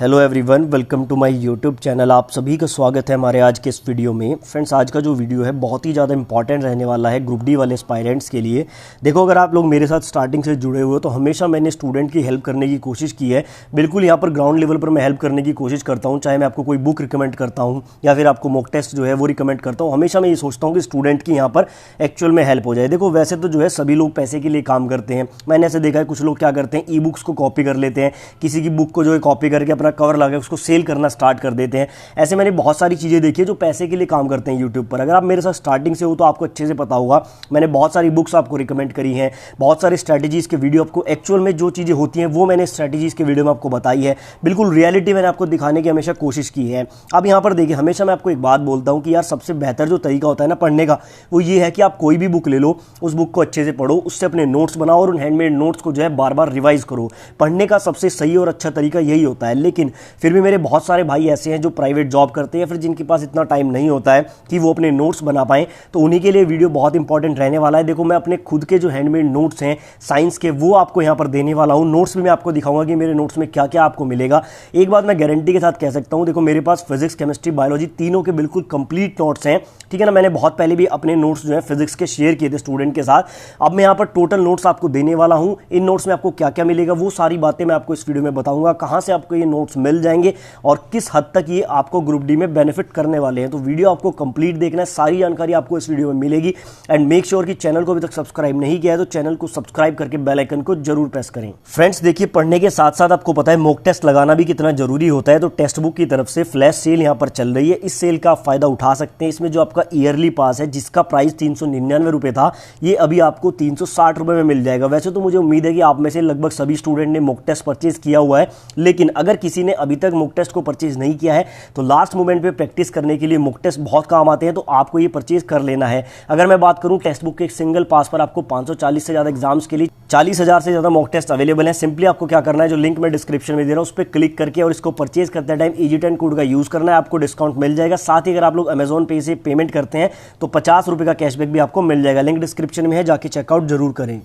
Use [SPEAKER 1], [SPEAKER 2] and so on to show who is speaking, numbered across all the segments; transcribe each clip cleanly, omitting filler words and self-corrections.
[SPEAKER 1] Hello everyone, welcome to my YouTube channel. आप सभी का स्वागत है हमारे आज के इस वीडियो में। फ्रेंड्स, आज का जो वीडियो है बहुत ही ज़्यादा इंपॉर्टेंट रहने वाला है ग्रुप डी वाले एस्पायरेंट्स के लिए। देखो, अगर आप लोग मेरे साथ स्टार्टिंग से जुड़े हुए हो तो हमेशा मैंने स्टूडेंट की हेल्प करने की कोशिश की है। बिल्कुल यहाँ पर ग्राउंड लेवल पर मैं हेल्प करने की कोशिश करता हूँ, चाहे मैं आपको कोई बुक रिकमेंड करता हूँ या फिर आपको मॉक टेस्ट जो है वो रिकमेंड करता हूँ। हमेशा मैं ये सोचता हूँ कि स्टूडेंट की यहाँ पर एक्चुअल में हेल्प हो जाए। देखो, वैसे तो जो है सभी लोग पैसे के लिए काम करते हैं। मैंने ऐसे देखा है कुछ लोग क्या करते हैं, ई बुक्स को कॉपी कर लेते हैं, किसी की बुक को जो है कॉपी करके अपना कवर लगा उसको सेल करना स्टार्ट कर देते हैं। ऐसे मैंने बहुत सारी चीज़ें देखी है जो पैसे के लिए काम करते हैं यूट्यूब पर। अगर आप मेरे साथ स्टार्टिंग से हो तो आपको अच्छे से पता होगा, मैंने बहुत सारी बुक्स आपको रिकमेंड करी हैं, बहुत सारे स्ट्रैटेजीज़ के वीडियो आपको एक्चुअल में जो चीज़ें होती हैं वो मैंने स्ट्रैटेजीज़ के वीडियो में आपको बताई है। बिल्कुल रियलिटी मैंने आपको दिखाने की हमेशा कोशिश की है। अब यहाँ पर देखिए, हमेशा मैं आपको एक बात बोलता हूँ कि यार सबसे बेहतर जो तरीका होता है ना पढ़ने का, वो ये है कि आप कोई भी बुक ले लो, उस बुक को अच्छे से पढ़ो, उससे अपने नोट्स बनाओ और उन हैंडमेड नोट्स को जो है बार बार रिवाइज करो। पढ़ने का सबसे सही और अच्छा तरीका यही होता है। लेकिन फिर भी मेरे बहुत सारे भाई ऐसे हैं जो प्राइवेट जॉब करते हैं या फिर जिनके पास इतना टाइम नहीं होता है कि वो अपने नोट्स बना पाएं, तो उन्हीं के लिए वीडियो बहुत इंपॉर्टेंट रहने वाला है। देखो, मैं अपने खुद के जो हैंडमेड नोट्स हैं साइंस के, वो आपको यहाँ पर देने वाला हूँ। नोट्स भी मैं आपको दिखाऊंगा कि मेरे नोट्स में क्या क्या आपको मिलेगा। एक बात मैं गारंटी के साथ कह सकता हूँ, देखो मेरे पास फिजिक्स, केमिस्ट्री, बायोलॉजी तीनों के बिल्कुल कंप्लीट नोट्स हैं, ठीक है ना। मैंने बहुत पहले भी अपने नोट्स जो है फिजिक्स के शेयर किए थे स्टूडेंट के साथ। अब मैं यहाँ पर टोटल नोट्स आपको देने वाला हूँ। इन नोट्स में आपको क्या क्या मिलेगा वो सारी बातें मैं आपको इस वीडियो में बताऊंगा, कहाँ से आपको ये नोट्स मिल जाएंगे और किस हद तक ये आपको ग्रुप डी में बेनिफिट करने वाले हैं। तो वीडियो आपको कंप्लीट देखना है, सारी जानकारी आपको इस वीडियो में मिलेगी। एंड मेक श्योर कि चैनल को अभी तक सब्सक्राइब नहीं किया है तो चैनल को सब्सक्राइब करके बेल आइकन को जरूर प्रेस करें। फ्रेंड्स देखिए, पढ़ने के साथ साथ आपको पता है मॉक टेस्ट लगाना भी कितना जरूरी होता है। तो टेक्स्ट बुक की तरफ से फ्लैश सेल यहाँ पर चल रही है। इस सेल का आप फायदा उठा सकते हैं। इसमें जो आपका ईयरली पास है जिसका प्राइस 399 रुपये था, ये अभी आपको 360 रुपये में मिल जाएगा। वैसे तो मुझे उम्मीद है कि आप में से लगभग सभी स्टूडेंट ने मॉक टेस्ट परचेज किया हुआ है, लेकिन अगर किसी ने अभी तक मॉक टेस्ट को परचेज नहीं किया है तो लास्ट मोमेंट पे प्रैक्टिस करने के लिए मॉक टेस्ट बहुत काम आते हैं, तो आपको ये परचेज कर लेना है। अगर मैं बात करूं टेक्स्ट बुक के एक सिंगल पास पर आपको 540 से ज़्यादा एग्जाम्स के लिए 40,000 से ज़्यादा मॉक टेस्ट अवेलेबल है। सिंपली आपको क्या करना है, जो लिंक मैं डिस्क्रिप्शन में दे रहा हूं उस पर क्लिक करके और इसको परचेज करते टाइम EG10 कोड का यूज़ करना है, आपको डिस्काउंट मिल जाएगा। साथ ही अगर आप लोग अमेजॉन पे से पेमेंट करते हैं तो 50 रुपये का कैशबैक भी आपको मिल जाएगा। लिंक डिस्क्रिप्शन में है, जाके चेकआउट जरूर करें।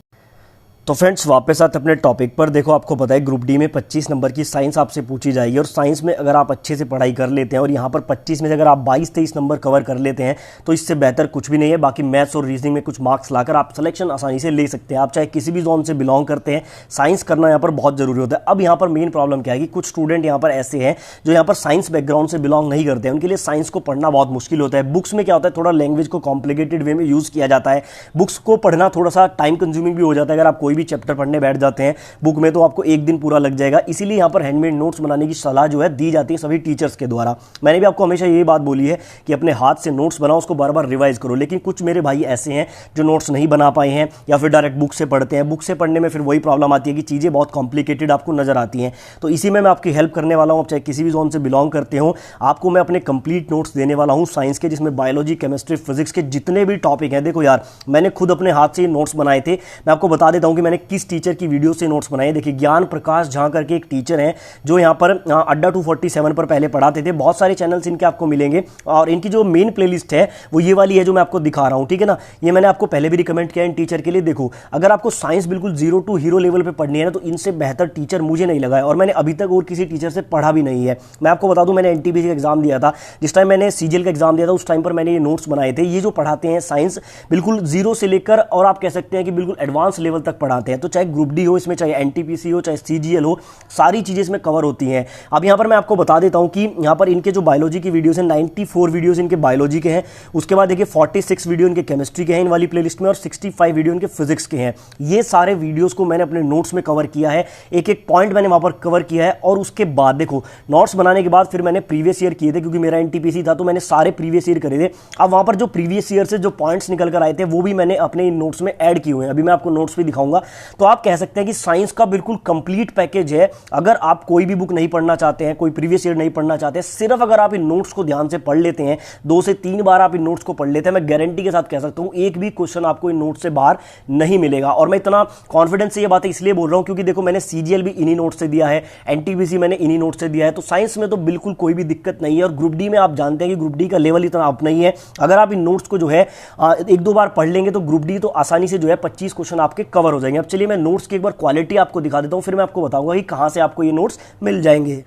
[SPEAKER 1] तो फ्रेंड्स, वापस आते अपने टॉपिक पर। देखो, आपको पता है ग्रुप डी में 25 नंबर की साइंस आपसे पूछी जाएगी और साइंस में अगर आप अच्छे से पढ़ाई कर लेते हैं और यहाँ पर 25 में से अगर आप 22-23 नंबर कवर कर लेते हैं तो इससे बेहतर कुछ भी नहीं है। बाकी मैथ्स और रीजनिंग में कुछ मार्क्स लाकर आप सिलेक्शन आसानी से ले सकते हैं। आप चाहे किसी भी जोन से बिलोंग करते हैं, साइंस करना यहाँ पर बहुत जरूरी होता है। अब यहाँ पर मेन प्रॉब्लम क्या है कि कुछ स्टूडेंट यहाँ पर ऐसे हैं जो यहाँ पर साइंस बैकग्राउंड से बिलोंग नहीं करते हैं, उनके लिए साइंस को पढ़ना बहुत मुश्किल होता है। बुक्स में क्या होता है, थोड़ा लैंग्वेज को कॉम्प्लिकेटेड वे में यूज़ किया जाता है। बुक्स को पढ़ना थोड़ा सा टाइम कंज्यूमिंग भी हो जाता है। अगर आप कोई भी चैप्टर पढ़ने जाते हैं बुक में तो आपको एक दिन पूरा लग जाएगा। इसीलिए यहां पर हैंडमेड नोट्स बनाने की सलाह जो है दी जाती है सभी टीचर्स के द्वारा। मैंने भी आपको हमेशा यही बात बोली है कि अपने हाथ से नोट्स बनाओ, उसको बार बार रिवाइज करो। लेकिन कुछ मेरे भाई ऐसे हैं जो नोट्स नहीं बना पाए हैं या फिर डायरेक्ट बुक से पढ़ते हैं। बुक से पढ़ने में फिर वही प्रॉब्लम आती है कि चीजें बहुत कॉम्प्लिकेटेड आपको नजर आती हैं। तो इसी में मैं आपकी हेल्प करने वाला हूं। आप चाहे किसी भी जोन से बिलोंग करते हो, आपको मैं अपने कंप्लीट नोट्स देने वाला हूं साइंस के, जिसमें बायोलॉजी, केमिस्ट्री, फिजिक्स के जितने भी टॉपिक हैं। देखो यार, मैंने खुद अपने हाथ से नोट्स बनाए थे। मैं आपको बता देता हूं कि मैंने किस टीचर की वीडियो से नोट्स बनाए। देखिए, ज्ञान प्रकाश झा करके एक टीचर हैं जो यहाँ पर अड्डा 247 पर पहले पढ़ाते थे। बहुत सारे चैनल्स इनके आपको मिलेंगे और इनकी जो मेन प्लेलिस्ट है वो ये वाली है जो मैं आपको दिखा रहा हूँ, ठीक है ना। ये मैंने आपको पहले भी रिकमेंड किया इन टीचर के लिए। देखो, अगर आपको साइंस बिल्कुल 0 to हीरो लेवल पे पढ़नी है ना तो इनसे बेहतर टीचर मुझे नहीं लगा है और मैंने अभी तक और किसी टीचर से पढ़ा भी नहीं है। मैं आपको बता दूं, मैंने NTPC का एग्जाम दिया था। जिस टाइम मैंने CGL का एग्जाम दिया था उस टाइम पर मैंने ये नोट्स बनाए थे। ये जो पढ़ाते हैं साइंस बिल्कुल 0 से लेकर और आप कह सकते हैं कि बिल्कुल एडवांस लेवल तक पढ़ाते हैं। तो चाहे ग्रुप डी हो, इसमें चाहे NTPC हो, चाहे CGL हो, सारी चीजें इसमें कवर होती हैं। अब यहां पर मैं आपको बता देता हूं कि यहां पर इनके जो बायोलॉजी की वीडियोस हैं 94 वीडियोस इनके बायोलॉजी के हैं। उसके बाद देखिए 46 वीडियो इनके केमिस्ट्री के हैं इन वाली प्लेलिस्ट में और 65 वीडियो इनके फिजिक्स के हैं। ये सारे वीडियोस को मैंने अपने नोट्स में कवर किया है, एक एक पॉइंट मैंने वहां पर कवर किया है। और उसके बाद देखो, नोट्स बनाने के बाद फिर मैंने प्रीवियस ईयर किए थे, क्योंकि मेरा NTPC था तो मैंने सारे प्रीवियस ईयर करे थे। अब वहां पर जो प्रीवियस ईयर से जो पॉइंट्स निकल कर आए थे वो भी मैंने अपने इन नोट्स में ऐड किए हुए हैं। अभी मैं आपको नोट्स भी दिखाऊंगा। तो आप कह सकते हैं कि साइंस का बिल्कुल कंप्लीट पैकेज है। अगर आप कोई भी बुक नहीं पढ़ना चाहते हैं, कोई प्रीवियस ईयर नहीं पढ़ना चाहते, सिर्फ अगर आप इन नोट्स को ध्यान से पढ़ लेते हैं, 2 से 3 बार आप इन नोट्स को पढ़ लेते हैं, मैं गारंटी के साथ कह सकता हूं एक भी क्वेश्चन आपको इन नोट्स से बाहर नहीं मिलेगा। और मैं इतना कॉन्फिडेंस से ये बातें इसलिए बोल रहा हूं क्योंकि देखो, मैंने CGL भी इन्हीं नोट्स से दिया है, NTPC मैंने इन्हीं नोट्स से दिया है। तो साइंस में तो बिल्कुल कोई भी दिक्कत नहीं है। और ग्रुप डी में आप जानते हैं कि ग्रुप डी का लेवल इतना अप नहीं है। अगर आप इन नोट्स को जो है 1-2 बार पढ़ लेंगे तो ग्रुप डी तो आसानी से जो है 25 क्वेश्चन आपके कवर हो जाएंगे। अब चलिए मैं नोट्स की एक बार क्वालिटी आपको दिखा देता हूं, फिर मैं आपको बताऊंगा कि कहां से आपको ये नोट्स मिल जाएंगे।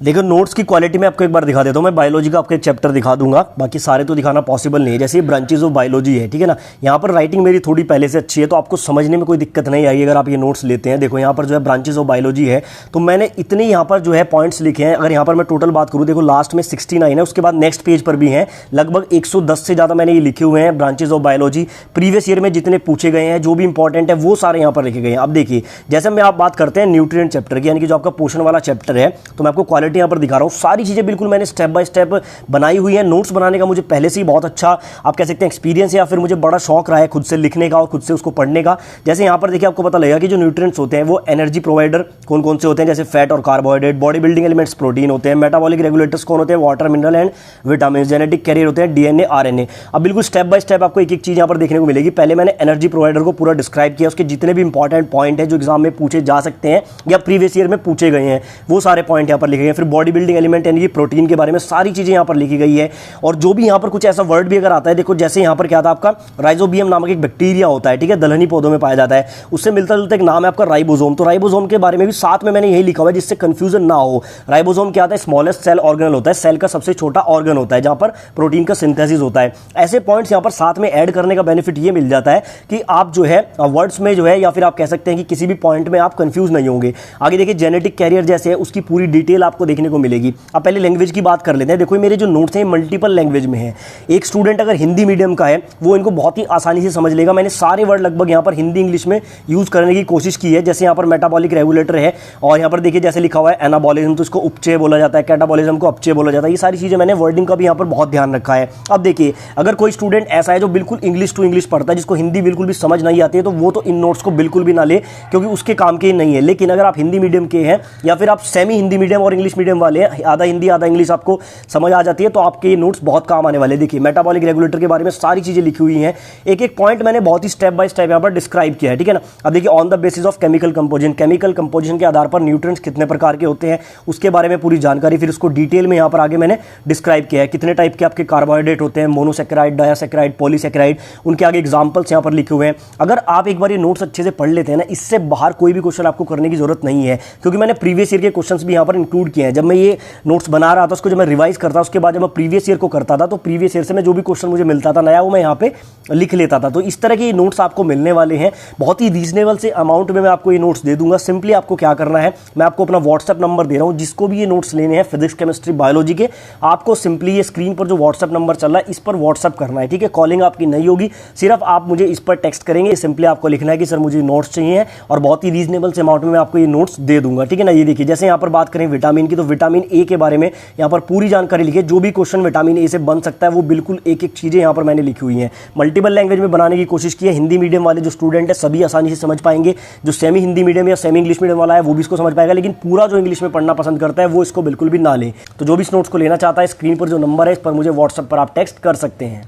[SPEAKER 1] देखो नोट्स की क्वालिटी में आपको एक बार दिखा देता हूँ। मैं बायोलॉजी का आपको एक चैप्टर दिखा दूंगा, बाकी सारे तो दिखाना पॉसिबल नहीं है। जैसे ब्रांचेज ऑफ बायोलॉजी है, ठीक है ना, यहाँ पर राइटिंग मेरी थोड़ी पहले से अच्छी है, तो आपको समझने में कोई दिक्कत नहीं आएगी अगर आप ये नोट्स लेते हैं। देखो यहाँ पर जो है ब्रांचेज ऑफ बायोलॉजी है, तो मैंने इतने यहाँ पर जो है पॉइंट्स लिखे हैं। अगर यहाँ पर मैं टोटल बात करूँ, देखो लास्ट में 69 है, उसके बाद नेक्स्ट पेज पर भी हैं लगभग 110 से ज़्यादा मैंने ये लिखे हुए हैं branches of biology. Previous year में जितने पूछे गए हैं, जो भी इंपॉर्टेंट है वो सारे यहाँ पर लिखे गए हैं। अब देखिए, जैसे मैं आप बात करते हैं न्यूट्रिएंट चैप्टर की, यानी कि जो आपका पोषण वाला चैप्टर है, तो मैं आपको क्वालिटी यहाँ पर दिखा रहा हूँ। सारी चीज़ें बिल्कुल मैंने स्टेप बाय स्टेप बनाई हुई है। नोट्स बनाने का मुझे पहले से ही बहुत अच्छा आप कह सकते हैं एक्सपीरियंस है, या फिर मुझे बड़ा शौक रहा है खुद से लिखने का और खुद से उसको पढ़ने का। जैसे यहाँ पर देखिए आपको पता लगेगा कि जो न्यूट्रिएंट्स होते हैं वो एनर्जी प्रोवाइडर कौन कौन से होते हैं, जैसे फैट और carbohydrate. Body building elements protein होते हैं। मेटाबॉलिक रेगुलेटर्स कौन होते हैं, water, mineral and vitamin. Genetic carrier होते हैं डीएनए, आरएनए। अब बिल्कुल स्टेप बाय स्टेप आपको एक एक चीज़ यहाँ पर देखने को मिलेगी। पहले मैंने एनर्जी प्रोवाइडर को पूरा डिस्क्राइब किया, उसके जितने भी इंपॉर्टेंट पॉइंट है जो एग्जाम में पूछे जा सकते हैं या प्रीवियस ईयर में पूछे गए हैं, वो सारे पॉइंट यहाँ पर लिखे गए हैं। फिर बॉडी बिल्डिंग एलिमेंट यानी कि प्रोटीन के बारे में सारी चीज़ें यहाँ पर लिखी गई है। और जो भी यहाँ पर कुछ ऐसा वर्ड भी अगर आता है, देखो जैसे यहाँ पर क्या था आपका, राइजोबियम नामक एक बैक्टीरिया होता है, ठीक है, दलहनी पौधों में पाया जाता है। उससे मिलता जुलता एक नाम है आपका राइबोसोम। तो राइबोसोम के बारे में भी साथ में मैंने यही लिखा हुआ है जिससे कंफ्यूजन ना हो। राइबोसोम क्या होता है, स्मॉलेस्ट सेल ऑर्गेनल होता है, सेल का सबसे छोटा ऑर्गन होता है जहाँ पर प्रोटीन का सिंथेसिस होता है। ऐसे पॉइंट्स यहाँ पर साथ में ऐड करने का बेनिफिट ये मिल जाता है कि आप जो है वर्ड्स में जो है, या फिर आप कह सकते हैं कि किसी भी पॉइंट में आप कंफ्यूज नहीं होंगे। आगे देखिए जेनेटिक कैरियर जैसे है, उसकी पूरी डिटेल आपको देखने को मिलेगी। अब पहले लैंग्वेज की बात कर लेते हैं। देखो मेरे जो नोट्स हैं मल्टीपल लैंग्वेज में है। एक स्टूडेंट अगर हिंदी मीडियम का है वो इनको बहुत ही आसानी से समझ लेगा। मैंने सारे वर्ड लगभग यहाँ पर हिंदी इंग्लिश में यूज करने की कोशिश की है। जैसे यहाँ पर मेटाबॉलिक रेगुलेटर है, और यहाँ पर देखिए जैसे लिखा हुआ है एनाबॉलिज्म, तो इसको उपचय बोला जाता है, कैटाबॉलिज्म को अपचय बोला जाता है। ये सारी चीजें मैंने वर्डिंग का भी यहाँ पर बहुत ध्यान रखा है। अब देखिए, अगर कोई स्टूडेंट ऐसा है जो बिल्कुल इंग्लिश टू इंग्लिश पढ़ता है, जिसको हिंदी बिल्कुल भी समझ नहीं आती है, तो वो तो इन नोट्स को बिल्कुल भी ना ले, क्योंकि उसके काम के ही नहीं है। लेकिन अगर आप हिंदी मीडियम के हैं, या फिर आप सेमी हिंदी मीडियम और इंग्लिश मीडियम वाले हैं, आधा हिंदी आधा इंग्लिश आपको समझ आ जाती है, तो आपके ये नोट्स बहुत काम आने वाले। देखिए मेटाबॉलिक रेगुलेटर के बारे में सारी चीजें लिखी हुई हैं। एक एक पॉइंट मैंने बहुत ही स्टेप बाय स्टेप यहाँ पर डिस्क्राइब किया है, ठीक है ना। अब देखिए on the basis of chemical composition, chemical composition के आधार पर न्यूट्रिएंट्स कितने प्रकार के होते हैं उसके बारे में पूरी जानकारी, फिर उसको डिटेल में यहाँ पर आगे मैंने डिस्क्राइब किया है। कितने टाइप के आपके कार्बोहाइड्रेट होते हैं, मोनोसेकेराइड, डायासेकेराइड, पॉलीसेकेराइड, उनके आगे एग्जाम्पल्स यहाँ पर लिखे हुए हैं। अगर आप एक बार ये नोट्स अच्छे से पढ़ लेते हैं ना, इससे बाहर कोई भी क्वेश्चन आपको करने की जरूरत नहीं है, क्योंकि मैंने प्रीवियस ईयर के क्वेश्चंस भी यहाँ पर इंक्लूड किए हैं। जब मैं ये नोट्स बना रहा था, उसको जब मैं रिवाइज करता, उसके बाद जब मैं प्रीवियस ईयर को करता था, तो प्रीवियस ईयर से मैं जो भी क्वेश्चन मुझे मिलता था नया, वो मैं यहाँ पे लिख लेता था। तो इस तरह के नोट्स आपको मिलने वाले हैं। बहुत ही रीजनेबल से अमाउंट में मैं आपको ये नोट्स दे दूंगा। सिंपली आपको क्या करना है, मैं आपको अपना व्हाट्सएप नंबर दे रहा हूँ, जिसको भी ये नोट्स लेने हैं फिजिक्स, केमिस्ट्री, बायोलॉजी के, आपको सिंपली ये स्क्रीन पर जो व्हाट्सएप नंबर चल रहा है, इस पर व्हाट्सएप करना है, ठीक है। कॉलिंग आपकी नहीं होगी, सिर्फ आप मुझे इस पर टेक्स्ट करेंगे। सिंपली आपको लिखना है कि सर मुझे नोट्स चाहिए, और बहुत ही रीजनेबल से अमाउंट में मैं आपको ये नोट्स दे दूंगा, ठीक है ना। ये देखिए, जैसे यहाँ पर बात करें विटामिन की, तो विटामिन ए के बारे में यहाँ पर पूरी जानकारी लिखी है। जो भी क्वेश्चन विटामिन ए से बन सकता है, वो बिल्कुल एक एक चीजें यहाँ पर मैंने लिखी हुई हैं। मल्टीपल लैंग्वेज में बनाने की कोशिश की है। हिंदी मीडियम वाले जो स्टूडेंट है सभी आसानी से समझ पाएंगे। जो सेमी हिंदी मीडियम या सेमी इंग्लिश मीडियम वाला है वो भी इसको समझ पाएगा, लेकिन पूरा जो इंग्लिश में पढ़ना पसंद करता है वो इसको बिल्कुल भी ना ले। तो जो भी इस नोट्स को लेना चाहता है, स्क्रीन पर जो नंबर है, इस पर मुझे व्हाट्सएप पर आप टेक्स्ट कर सकते हैं।